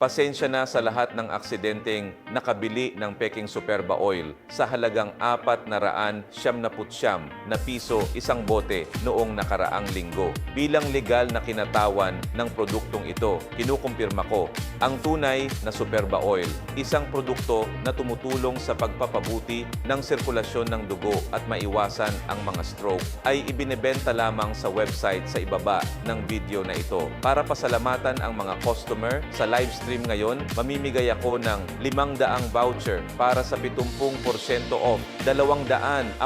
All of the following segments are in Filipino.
Pasensya na sa lahat ng aksidenteng nakabili ng peking Superba Oil sa halagang 479 na piso isang bote noong nakaraang linggo. Bilang legal na kinatawan ng produktong ito, kinukumpirma ko, ang tunay na Superba Oil, isang produkto na tumutulong sa pagpapabuti ng sirkulasyon ng dugo at maiwasan ang mga stroke, ay ibinebenta lamang sa website sa ibaba ng video na ito. Para pasalamatan ang mga customer sa live stream ngayon, mamimigay ako ng 500 voucher para sa 70% off. 243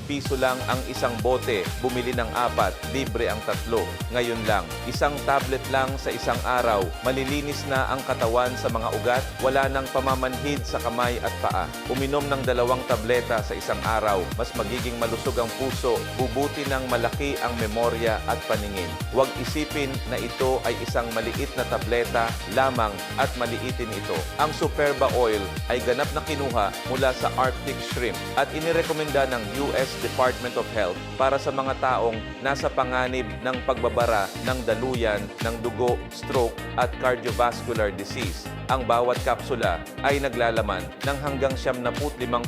piso lang ang isang bote. Bumili ng 4, libre ang 3. Ngayon lang, isang tablet lang sa isang araw. Malilinis na ang katawan sa mga ugat, wala nang pamamanhid sa kamay at paa. Uminom ng 2 tableta sa isang araw, mas magiging malusog ang puso, bubuti ng malaki ang memorya at paningin. Huwag isipin na ito ay isang maliit na tableta lamang at maliitin ito. Ang Superba Oil ay ganap na kinuha mula sa Arctic shrimp at inirekomenda ng US Department of Health para sa mga taong nasa panganib ng pagbabara ng daluyan ng dugo, stroke at cardiovascular disease. Ang bawat kapsula ay naglalaman ng hanggang 75%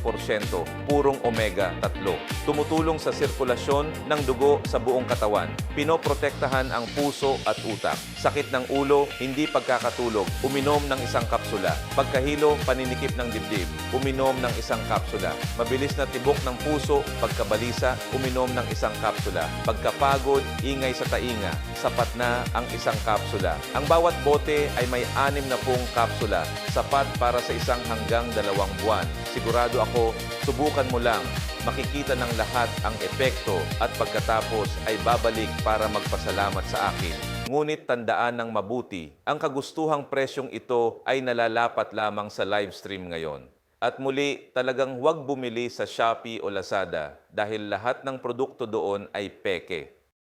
purong omega-3. Tumutulong sa sirkulasyon ng dugo sa buong katawan. Pinoprotektahan ang puso at utak. Sakit ng ulo, hindi pagkakatulog, uminom ng isang kapsula. Pagkahilo, paninikip ng dibdib, uminom ng isang kapsula. Mabilis na tibok ng puso, pagkabalisa, uminom ng isang kapsula. Pagkapagod, ingay sa tainga, sapat na ang isang kapsula. Ang bawat bote ay may 60 kapsula, sapat para sa isang hanggang 2 buwan. Sigurado ako, subukan mo lang. Makikita ng lahat ang epekto at pagkatapos ay babalik para magpasalamat sa akin. Ngunit tandaan ng mabuti, ang kagustuhang presyong ito ay nalalapat lamang sa live stream ngayon. At muli, talagang huwag bumili sa Shopee o Lazada dahil lahat ng produkto doon ay peke.